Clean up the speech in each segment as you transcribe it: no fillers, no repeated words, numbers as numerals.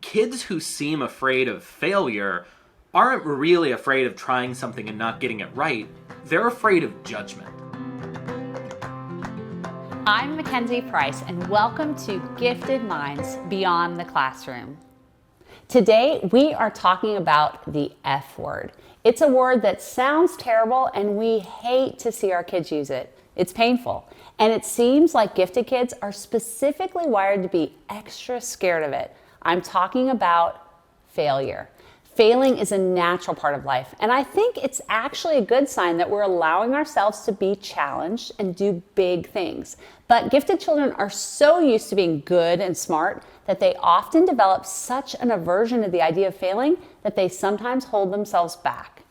Kids who seem afraid of failure aren't really afraid of trying something and not getting it right. They're afraid of judgment. I'm Mackenzie Price, and welcome to Gifted Minds Beyond the Classroom. Today, we are talking about the F word. It's a word that sounds terrible, and we hate to see our kids use it. It's painful, and it seems like gifted kids are specifically wired to be extra scared of it. I'm talking about failure. Failing is a natural part of life, and I think it's actually a good sign that we're allowing ourselves to be challenged and do big things. But gifted children are so used to being good and smart that they often develop such an aversion to the idea of failing that they sometimes hold themselves back.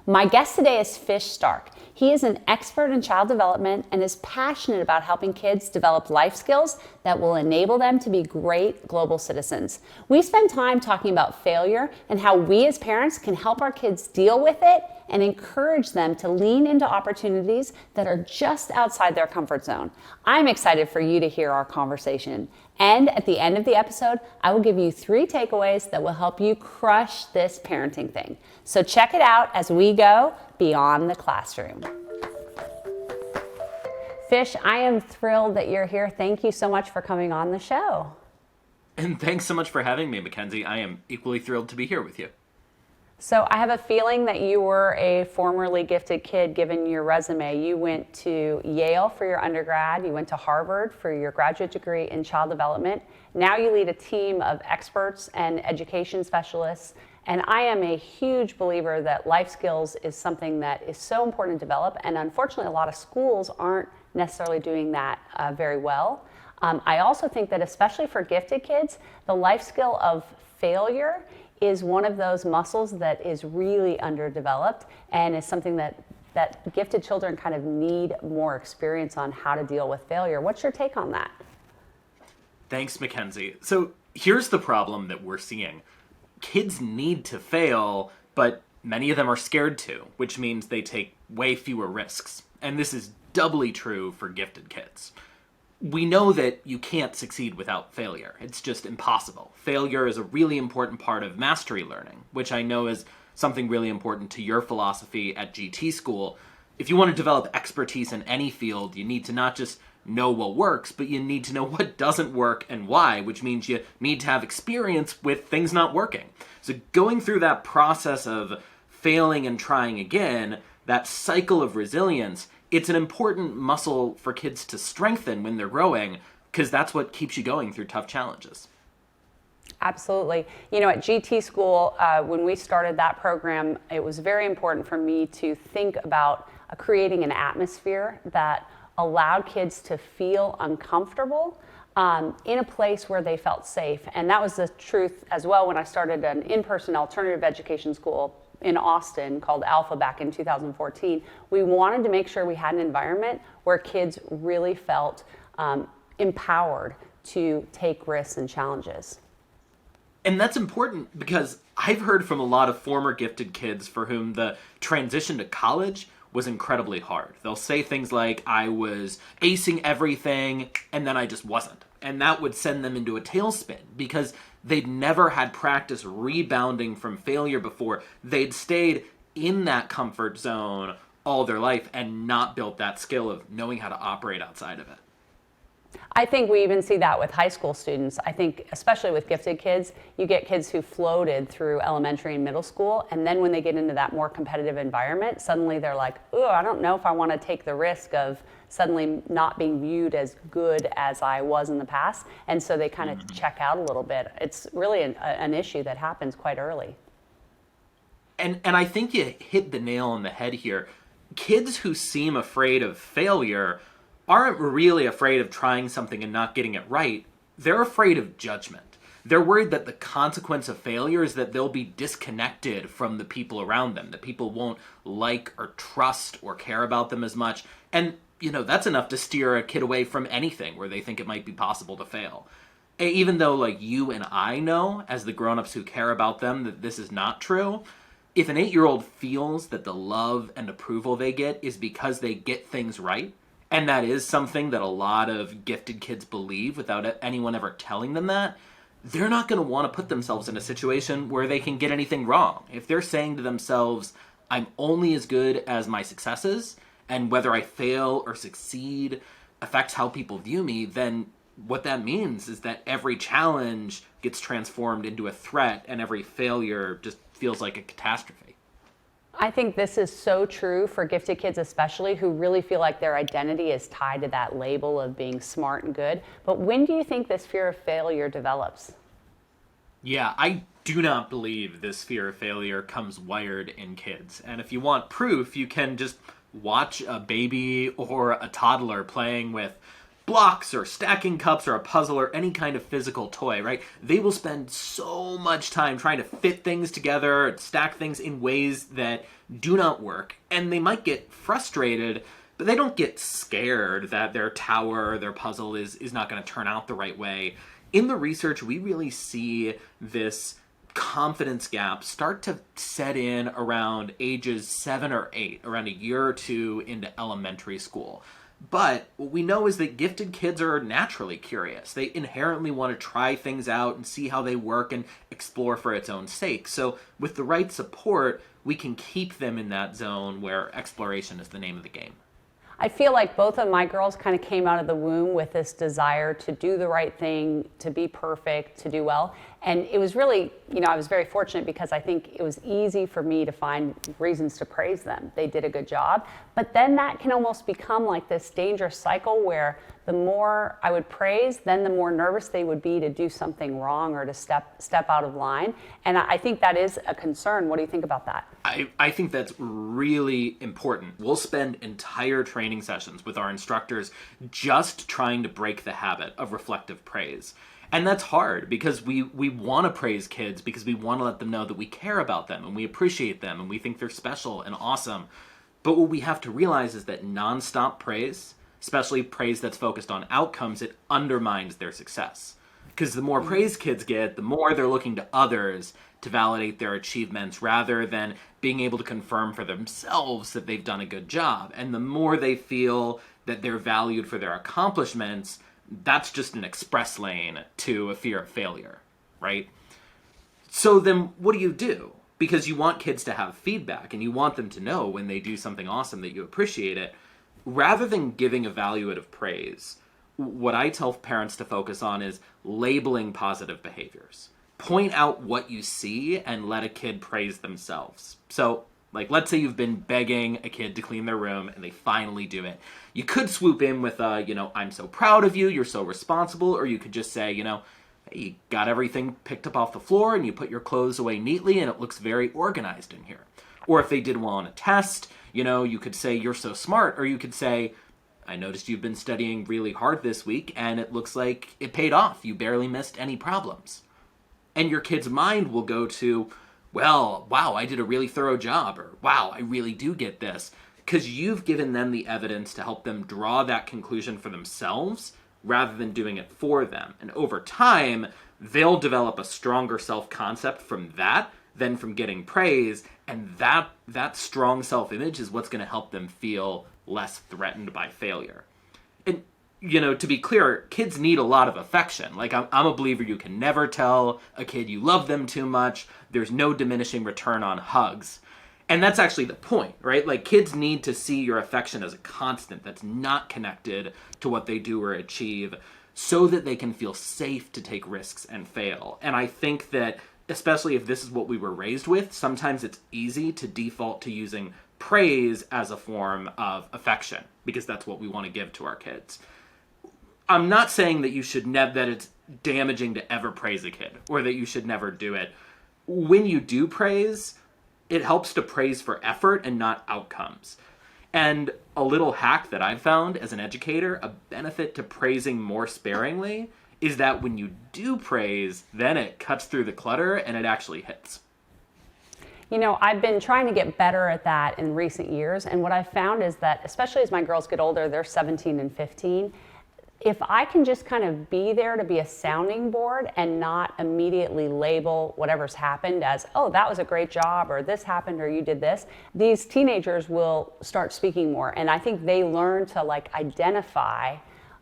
My guest today is Fish Stark. He is an expert in child development and is passionate about helping kids develop life skills that will enable them to be great global citizens. We spend time talking about failure and how we as parents can help our kids deal with it and encourage them to lean into opportunities that are just outside their comfort zone. I'm excited for you to hear our conversation. And at the end of the episode, I will give you 3 takeaways that will help you crush this parenting thing. So check it out as we go beyond the classroom. Fish, I am thrilled that you're here. Thank you so much for coming on the show. And thanks so much for having me, Mackenzie. I am equally thrilled to be here with you. So I have a feeling that you were a formerly gifted kid given your resume. You went to Yale for your undergrad, you went to Harvard for your graduate degree in child development. Now you lead a team of experts and education specialists. And I am a huge believer that life skills is something that is so important to develop. And unfortunately, a lot of schools aren't necessarily doing that very well. I also think that especially for gifted kids, the life skill of failure is one of those muscles that is really underdeveloped and is something that gifted children kind of need more experience on how to deal with failure. What's your take on that? Thanks, Mackenzie. So here's the problem that we're seeing. Kids need to fail, but many of them are scared to, which means they take way fewer risks. And this is doubly true for gifted kids. We know that you can't succeed without failure. It's just impossible. Failure is a really important part of mastery learning, which I know is something really important to your philosophy at GT School. If you want to develop expertise in any field, you need to not just know what works, but you need to know what doesn't work and why, which means you need to have experience with things not working. So going through that process of failing and trying again, that cycle of resilience, it's an important muscle for kids to strengthen when they're growing, because that's what keeps you going through tough challenges. Absolutely. You know, at GT School, when we started that program, it was very important for me to think about creating an atmosphere that allowed kids to feel uncomfortable in a place where they felt safe. And that was the truth as well when I started an in-person alternative education school in Austin called Alpha back in 2014. We wanted to make sure we had an environment where kids really felt empowered to take risks and challenges. And that's important because I've heard from a lot of former gifted kids for whom the transition to college was incredibly hard. They'll say things like, I was acing everything, and then I just wasn't. And that would send them into a tailspin because they'd never had practice rebounding from failure before. They'd stayed in that comfort zone all their life and not built that skill of knowing how to operate outside of it. I think we even see that with high school students. I think especially with gifted kids, you get kids who floated through elementary and middle school, and then when they get into that more competitive environment, suddenly they're like, oh, I don't know if I want to take the risk of suddenly not being viewed as good as I was in the past, and so they kind of check out a little bit. It's really an issue that happens quite early. And I think you hit the nail on the head here. Kids who seem afraid of failure aren't really afraid of trying something and not getting it right. They're afraid of judgment. They're worried that the consequence of failure is that they'll be disconnected from the people around them, that people won't like or trust or care about them as much. And, you know, that's enough to steer a kid away from anything where they think it might be possible to fail. Even though, like, you and I know, as the grown-ups who care about them, that this is not true, if an 8-year-old feels that the love and approval they get is because they get things right, and that is something that a lot of gifted kids believe without anyone ever telling them that, they're not going to want to put themselves in a situation where they can get anything wrong. If they're saying to themselves, I'm only as good as my successes, and whether I fail or succeed affects how people view me, then what that means is that every challenge gets transformed into a threat and every failure just feels like a catastrophe. I think this is so true for gifted kids especially, who really feel like their identity is tied to that label of being smart and good. But when do you think this fear of failure develops? Yeah, I do not believe this fear of failure comes wired in kids. And if you want proof, you can just watch a baby or a toddler playing with blocks or stacking cups or a puzzle or any kind of physical toy, right? They will spend so much time trying to fit things together and stack things in ways that do not work. And they might get frustrated, but they don't get scared that their tower or their puzzle is not going to turn out the right way. In the research, we really see this confidence gap start to set in around ages 7 or 8, around a year or two into elementary school. But what we know is that gifted kids are naturally curious. They inherently want to try things out and see how they work and explore for its own sake. So with the right support, we can keep them in that zone where exploration is the name of the game. I feel like both of my girls kind of came out of the womb with this desire to do the right thing, to be perfect, to do well. And it was really, I was very fortunate because I think it was easy for me to find reasons to praise them. They did a good job. But then that can almost become like this dangerous cycle where the more I would praise, then the more nervous they would be to do something wrong or to step out of line. And I think that is a concern. What do you think about that? I think that's really important. We'll spend entire training sessions with our instructors just trying to break the habit of reflective praise. And that's hard because we want to praise kids because we want to let them know that we care about them and we appreciate them and we think they're special and awesome. But what we have to realize is that nonstop praise, especially praise that's focused on outcomes, it undermines their success. Because the more praise kids get, the more they're looking to others to validate their achievements rather than being able to confirm for themselves that they've done a good job. And the more they feel that they're valued for their accomplishments, that's just an express lane to a fear of failure, right? So then what do? Because you want kids to have feedback and you want them to know when they do something awesome that you appreciate it. Rather than giving evaluative praise, what I tell parents to focus on is labeling positive behaviors. Point out what you see and let a kid praise themselves. So, let's say you've been begging a kid to clean their room and they finally do it. You could swoop in with I'm so proud of you, you're so responsible, or you could just say, hey, you got everything picked up off the floor and you put your clothes away neatly and it looks very organized in here. Or if they did well on a test, you could say, you're so smart, or you could say, I noticed you've been studying really hard this week and it looks like it paid off. You barely missed any problems. And your kid's mind will go to, well, wow, I did a really thorough job, or wow, I really do get this. Because you've given them the evidence to help them draw that conclusion for themselves rather than doing it for them. And over time, they'll develop a stronger self-concept from that than from getting praise. And that strong self-image is what's going to help them feel less threatened by failure. And to be clear, kids need a lot of affection. I'm a believer you can never tell a kid you love them too much. There's no diminishing return on hugs. And that's actually the point, right? Kids need to see your affection as a constant that's not connected to what they do or achieve so that they can feel safe to take risks and fail. And I think that, especially if this is what we were raised with, sometimes it's easy to default to using praise as a form of affection because that's what we want to give to our kids. I'm not saying that that it's damaging to ever praise a kid or that you should never do it. When you do praise, it helps to praise for effort and not outcomes. And a little hack that I've found as an educator, a benefit to praising more sparingly, is that when you do praise, then it cuts through the clutter and it actually hits. I've been trying to get better at that in recent years. And what I've found is that, especially as my girls get older, they're 17 and 15, if I can just kind of be there to be a sounding board and not immediately label whatever's happened as, oh, that was a great job, or this happened, or you did this, these teenagers will start speaking more. And I think they learn to identify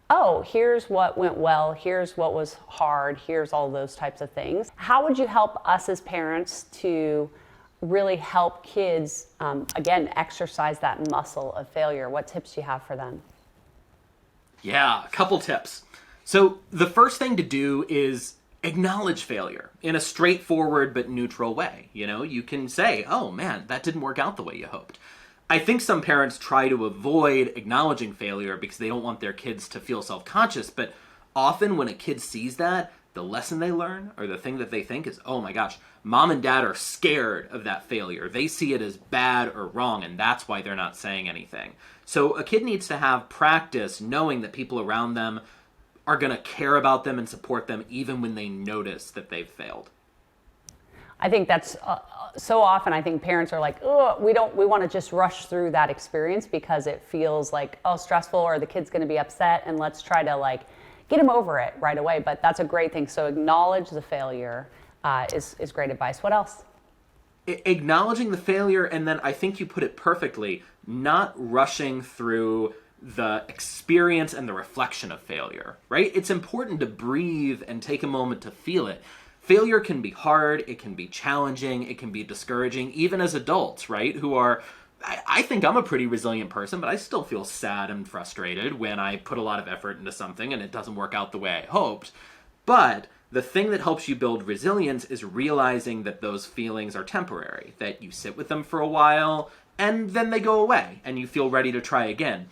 oh, here's what went well, here's what was hard, here's all those types of things. How would you help us as parents to really help kids, again, exercise that muscle of failure? What tips do you have for them? Yeah, a couple tips. So the first thing to do is acknowledge failure in a straightforward but neutral way. You can say, oh man, that didn't work out the way you hoped. I think some parents try to avoid acknowledging failure because they don't want their kids to feel self-conscious, but often when a kid sees that, the lesson they learn or the thing that they think is, oh my gosh, mom and dad are scared of that failure. They see it as bad or wrong, and that's why they're not saying anything. So a kid needs to have practice knowing that people around them are going to care about them and support them even when they notice that they've failed. I think that's so often I think parents are like, oh, we want to just rush through that experience because it feels like, oh, stressful, or the kid's going to be upset, and let's try to like get him over it right away. But that's a great thing. So acknowledge the failure is great advice. What else? Acknowledging the failure, and then I think you put it perfectly, not rushing through the experience and the reflection of failure, right? It's important to breathe and take a moment to feel it. Failure can be hard, it can be challenging, it can be discouraging, even as adults, right? I think I'm a pretty resilient person, but I still feel sad and frustrated when I put a lot of effort into something and it doesn't work out the way I hoped. But the thing that helps you build resilience is realizing that those feelings are temporary, that you sit with them for a while and then they go away and you feel ready to try again.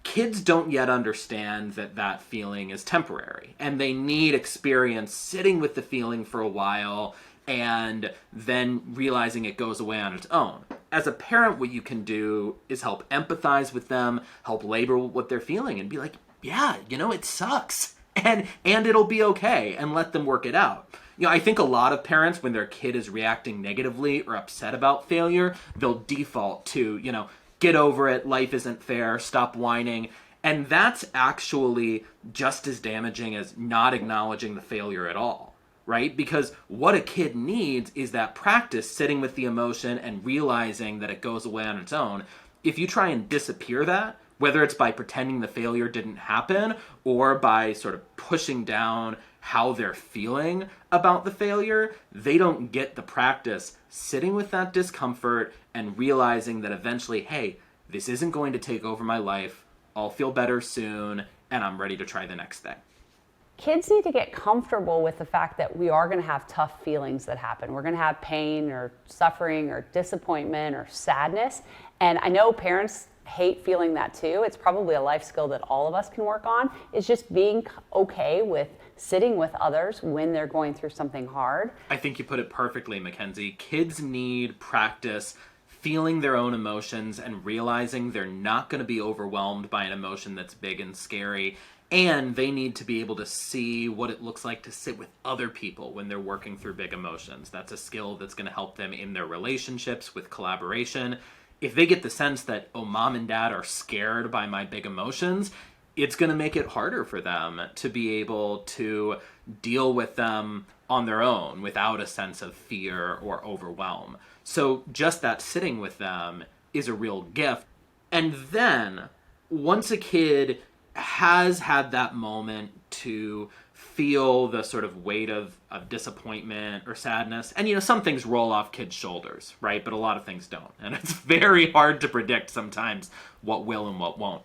Kids don't yet understand that that feeling is temporary, and they need experience sitting with the feeling for a while and then realizing it goes away on its own. As a parent, what you can do is help empathize with them, help label what they're feeling, and be like, yeah, it sucks, and it'll be okay, and let them work it out. I think a lot of parents, when their kid is reacting negatively or upset about failure, they'll default to, get over it, life isn't fair, stop whining. And that's actually just as damaging as not acknowledging the failure at all, right? Because what a kid needs is that practice sitting with the emotion and realizing that it goes away on its own. If you try and disappear that, whether it's by pretending the failure didn't happen or by sort of pushing down how they're feeling about the failure, they don't get the practice sitting with that discomfort and realizing that eventually, hey, this isn't going to take over my life, I'll feel better soon, and I'm ready to try the next thing. Kids need to get comfortable with the fact that we are going to have tough feelings that happen. We're going to have pain or suffering or disappointment or sadness. And I know parents hate feeling that too. It's probably a life skill that all of us can work on, is just being okay with sitting with others when they're going through something hard. I think you put it perfectly, Mackenzie. Kids need practice feeling their own emotions and realizing they're not going to be overwhelmed by an emotion that's big and scary. And they need to be able to see what it looks like to sit with other people when they're working through big emotions. That's a skill that's going to help them in their relationships with collaboration. If they get the sense that, oh, mom and dad are scared by my big emotions, it's going to make it harder for them to be able to deal with them on their own without a sense of fear or overwhelm. So just that sitting with them is a real gift. And then once a kid has had that moment to feel the sort of weight of disappointment or sadness, and some things roll off kids' shoulders, right? But a lot of things don't. And it's very hard to predict sometimes what will and what won't.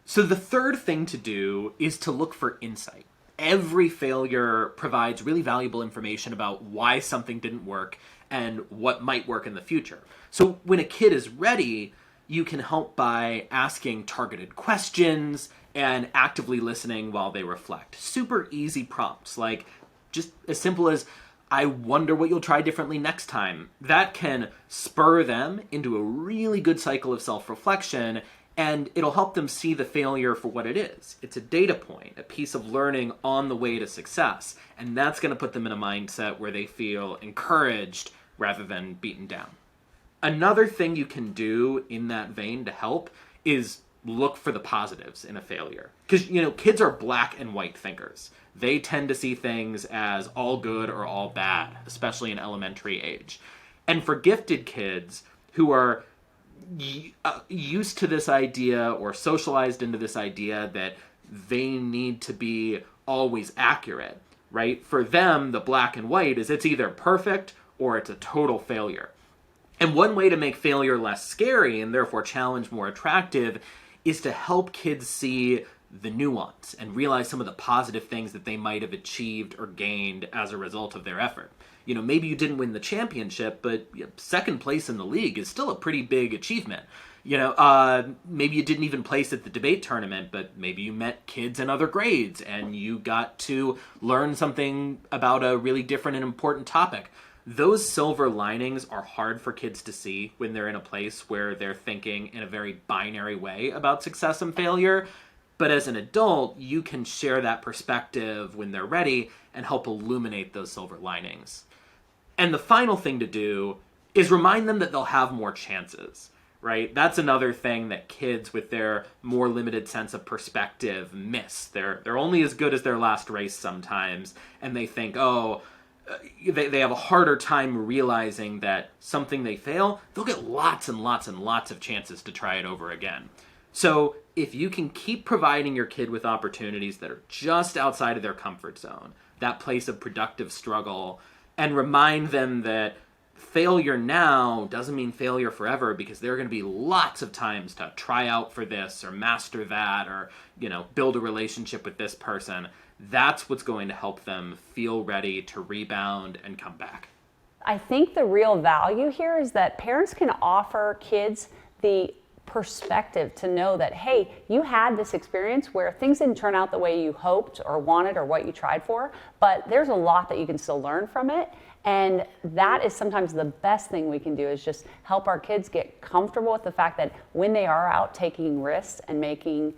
So the third thing to do is to look for insight. Every failure provides really valuable information about why something didn't work and what might work in the future. So when a kid is ready, you can help by asking targeted questions and actively listening while they reflect. Super easy prompts, like just as simple as, I wonder what you'll try differently next time. That can spur them into a really good cycle of self-reflection, and it'll help them see the failure for what it is. It's a data point, a piece of learning on the way to success, and that's going to put them in a mindset where they feel encouraged rather than beaten down. Another thing you can do in that vein to help is look for the positives in a failure. Because, kids are black and white thinkers. They tend to see things as all good or all bad, especially in elementary age. And for gifted kids who are used to this idea or socialized into this idea that they need to be always accurate, right? For them, the black and white is it's either perfect or it's a total failure. And one way to make failure less scary and therefore challenge more attractive is to help kids see the nuance and realize some of the positive things that they might have achieved or gained as a result of their effort. Maybe you didn't win the championship, but second place in the league is still a pretty big achievement. Maybe you didn't even place at the debate tournament, but maybe you met kids in other grades and you got to learn something about a really different and important topic. Those silver linings are hard for kids to see when they're in a place where they're thinking in a very binary way about success and failure. But as an adult, you can share that perspective when they're ready and help illuminate those silver linings. And the final thing to do is remind them that they'll have more chances, right? That's another thing that kids with their more limited sense of perspective miss. They're only as good as their last race sometimes, and they think, they have a harder time realizing that something they fail, they'll get lots and lots and lots of chances to try it over again. So if you can keep providing your kid with opportunities that are just outside of their comfort zone, that place of productive struggle, and remind them that failure now doesn't mean failure forever, because there are going to be lots of times to try out for this or master that or, build a relationship with this person. That's what's going to help them feel ready to rebound and come back. I think the real value here is that parents can offer kids the perspective to know that, hey, you had this experience where things didn't turn out the way you hoped or wanted or what you tried for, but there's a lot that you can still learn from it. And that is sometimes the best thing we can do, is just help our kids get comfortable with the fact that when they are out taking risks and making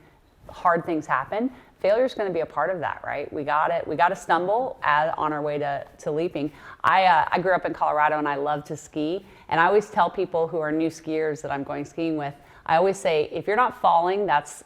hard things happen, failure is going to be a part of that, right? We got to stumble on our way to leaping. I grew up in Colorado and I love to ski. And I always tell people who are new skiers that I'm going skiing with, I always say, if you're not falling, that's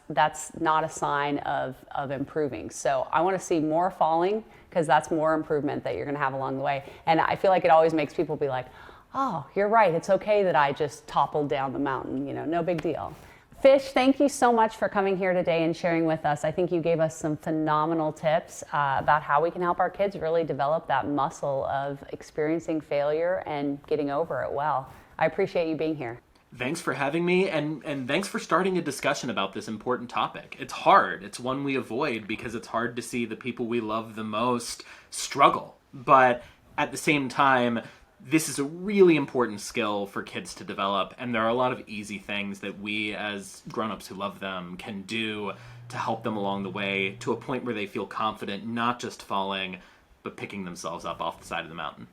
not a sign of improving. So I want to see more falling, because that's more improvement that you're going to have along the way. And I feel like it always makes people be like, oh, you're right. It's okay that I just toppled down the mountain, no big deal. Fish, thank you so much for coming here today and sharing with us. I think you gave us some phenomenal tips about how we can help our kids really develop that muscle of experiencing failure and getting over it well. I appreciate you being here. Thanks for having me, and thanks for starting a discussion about this important topic. It's hard. It's one we avoid because it's hard to see the people we love the most struggle. But at the same time, this is a really important skill for kids to develop, and there are a lot of easy things that we as grown-ups who love them can do to help them along the way to a point where they feel confident not just falling, but picking themselves up off the side of the mountain.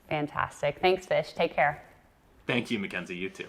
Fantastic. Thanks, Fish. Take care. Thank you, Mackenzie. You too.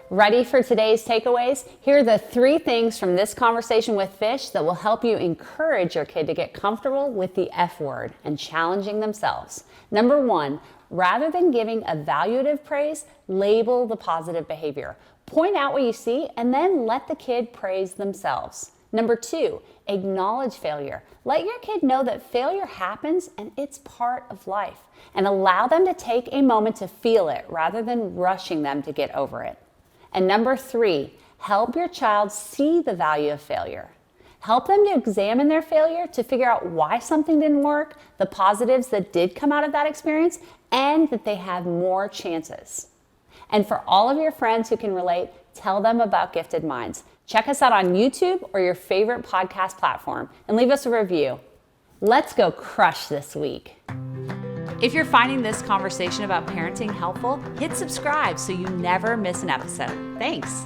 Ready for today's takeaways? Here are the 3 things from this conversation with Fish that will help you encourage your kid to get comfortable with the F word and challenging themselves. Number 1, rather than giving evaluative praise, label the positive behavior. Point out what you see and then let the kid praise themselves. Number 2, acknowledge failure. Let your kid know that failure happens and it's part of life, and allow them to take a moment to feel it rather than rushing them to get over it. And number 3, help your child see the value of failure. Help them to examine their failure to figure out why something didn't work, the positives that did come out of that experience, and that they have more chances. And for all of your friends who can relate, tell them about Gifted Minds. Check us out on YouTube or your favorite podcast platform and leave us a review. Let's go crush this week. If you're finding this conversation about parenting helpful, hit subscribe so you never miss an episode. Thanks.